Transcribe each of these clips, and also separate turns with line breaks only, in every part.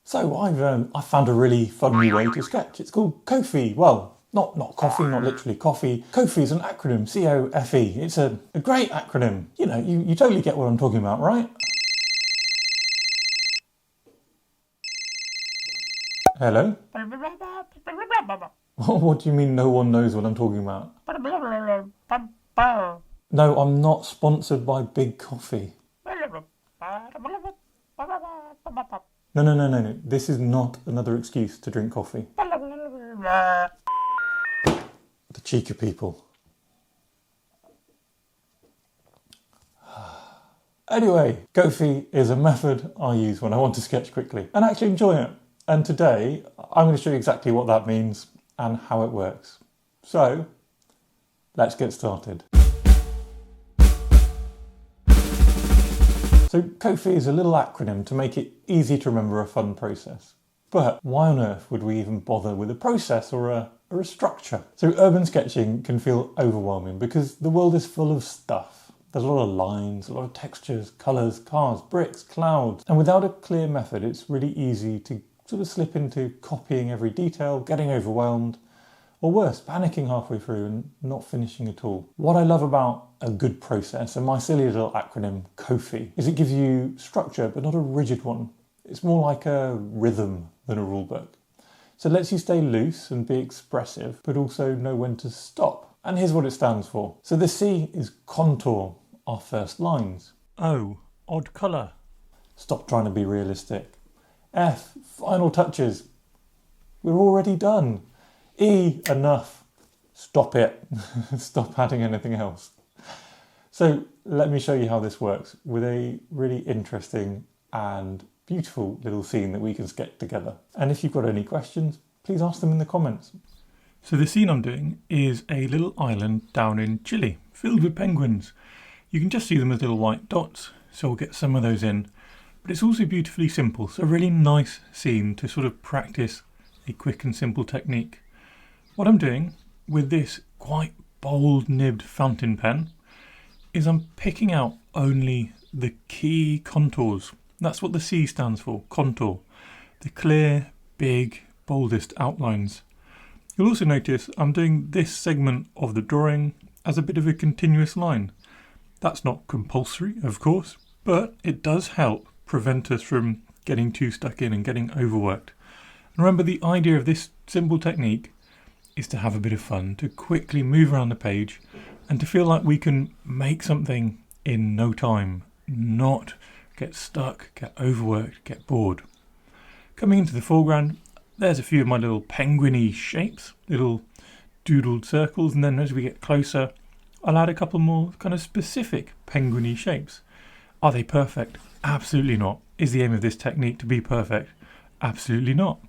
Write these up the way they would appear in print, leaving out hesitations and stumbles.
So I found a really fun new way to sketch. It's called COFE. Well, not coffee, not literally coffee. COFE is an acronym, C-O-F-E. It's a great acronym. You know, you totally get what I'm talking about, right? Hello? What do you mean no one knows what I'm talking about? No, I'm not sponsored by Big Coffee. No. This is not another excuse to drink coffee. The cheeky people. Anyway, COFE is a method I use when I want to sketch quickly and actually enjoy it. And today, I'm going to show you exactly what that means and how it works. So, let's get started. So COFE is a little acronym to make it easy to remember a fun process. But why on earth would we even bother with a process or a structure? So urban sketching can feel overwhelming because the world is full of stuff. There's a lot of lines, a lot of textures, colours, cars, bricks, clouds. And without a clear method, it's really easy to sort of slip into copying every detail, getting overwhelmed, or worse, panicking halfway through and not finishing at all. What I love about a good process, and my silly little acronym COFE, is it gives you structure, but not a rigid one. It's more like a rhythm than a rule book. So it lets you stay loose and be expressive, but also know when to stop. And here's what it stands for. So the C is contour, our first lines. O, odd colour. Stop trying to be realistic. F, final touches. We're already done. E, enough. Stop it. Stop adding anything else. So let me show you how this works with a really interesting and beautiful little scene that we can sketch together. And if you've got any questions, please ask them in the comments. So the scene I'm doing is a little island down in Chile, filled with penguins. You can just see them as little white dots, so we'll get some of those in. But it's also beautifully simple, so a really nice scene to sort of practice a quick and simple technique. What I'm doing with this quite bold nibbed fountain pen is I'm picking out only the key contours. That's what the C stands for, contour. The clear, big, boldest outlines. You'll also notice I'm doing this segment of the drawing as a bit of a continuous line. That's not compulsory, of course, but it does help prevent us from getting too stuck in and getting overworked. And remember, the idea of this simple technique is to have a bit of fun, to quickly move around the page and to feel like we can make something in no time, not get stuck, get overworked, get bored. Coming into the foreground, there's a few of my little penguin-y shapes, little doodled circles, and then as we get closer, I'll add a couple more kind of specific penguin-y shapes. Are they perfect? Absolutely not. Is the aim of this technique to be perfect? Absolutely not.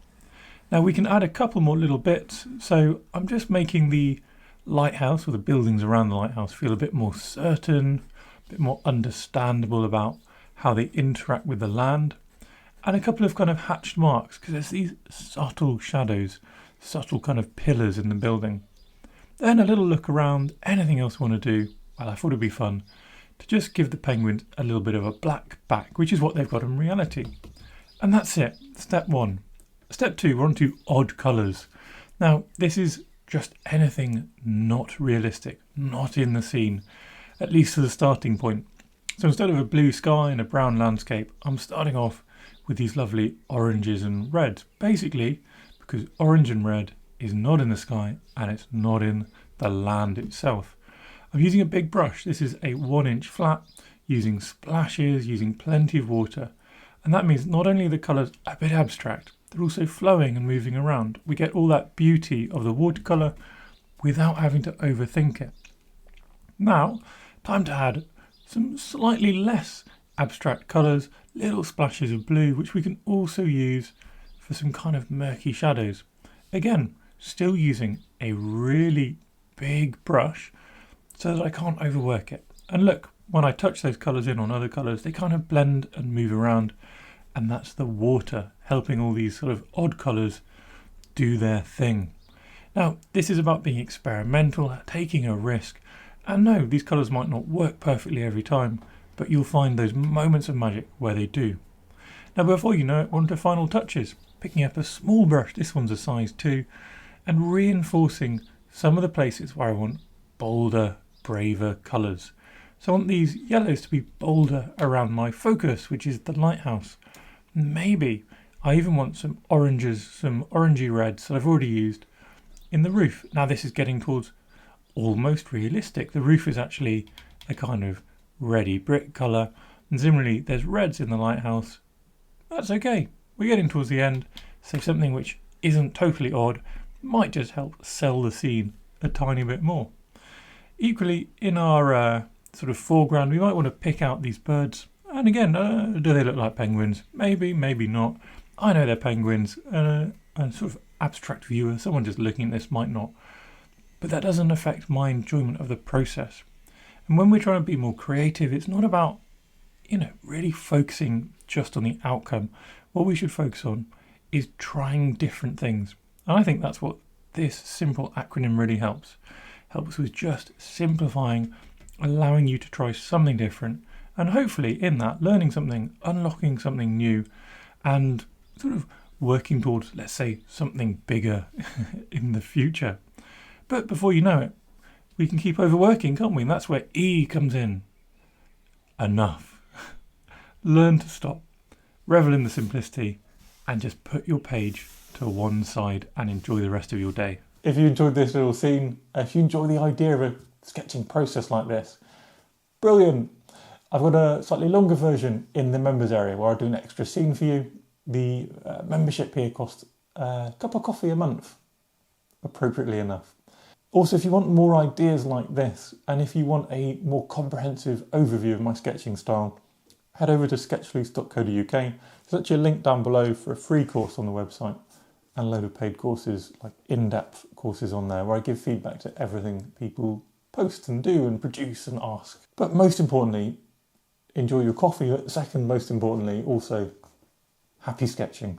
Now we can add a couple more little bits, so I'm just making the lighthouse or the buildings around the lighthouse feel a bit more certain, a bit more understandable about how they interact with the land, and a couple of kind of hatched marks because there's these subtle shadows, subtle kind of pillars in the building. Then a little look around, anything else I want to do, well I thought it'd be fun to just give the penguins a little bit of a black back, which is what they've got in reality. And that's it, step one. Step two, we're on to odd colours. Now, this is just anything not realistic, not in the scene, at least as a starting point. So instead of a blue sky and a brown landscape, I'm starting off with these lovely oranges and reds. Basically, because orange and red is not in the sky and it's not in the land itself. I'm using a big brush. This is a 1-inch flat, using splashes, using plenty of water. And that means not only are the colours a bit abstract, they're also flowing and moving around. We get all that beauty of the watercolour without having to overthink it. Now, time to add some slightly less abstract colours, little splashes of blue, which we can also use for some kind of murky shadows. Again, still using a really big brush so that I can't overwork it. And look, when I touch those colours in on other colours, they kind of blend and move around. And that's the water helping all these sort of odd colours do their thing. Now, this is about being experimental, taking a risk. And no, these colours might not work perfectly every time, but you'll find those moments of magic where they do. Now before you know it, we're on to final touches. Picking up a small brush, this one's a size 2, and reinforcing some of the places where I want bolder, braver colours. So I want these yellows to be bolder around my focus, which is the lighthouse. Maybe I even want some oranges, some orangey reds that I've already used in the roof. Now this is getting towards almost realistic. The roof is actually a kind of reddy brick colour, and similarly there's reds in the lighthouse. That's okay. We're getting towards the end, so something which isn't totally odd might just help sell the scene a tiny bit more. Equally, in our sort of foreground, we might want to pick out these birds. And again, do they look like penguins? Maybe, maybe not. I know they're penguins, and a sort of abstract viewer, someone just looking at this might not. But that doesn't affect my enjoyment of the process. And when we're trying to be more creative, it's not about, really focusing just on the outcome. What we should focus on is trying different things. And I think that's what this simple acronym really helps. Helps with just simplifying, allowing you to try something different, and hopefully in that learning something, unlocking something new, and sort of working towards, let's say, something bigger in the future. But before you know it, we can keep overworking, can't we? And that's where E comes in. Enough. Learn to stop, revel in the simplicity, and just put your page to one side and enjoy the rest of your day. If you enjoyed this little scene, if you enjoy the idea of a sketching process like this, brilliant. I've got a slightly longer version in the members area where I do an extra scene for you. The membership here costs a cup of coffee a month, appropriately enough. Also, if you want more ideas like this, and if you want a more comprehensive overview of my sketching style, head over to sketchloose.co.uk. There's actually a link down below for a free course on the website and a load of paid courses, like in-depth courses on there, where I give feedback to everything people post and do and produce and ask. But most importantly, enjoy your coffee. Second most importantly, also, happy sketching.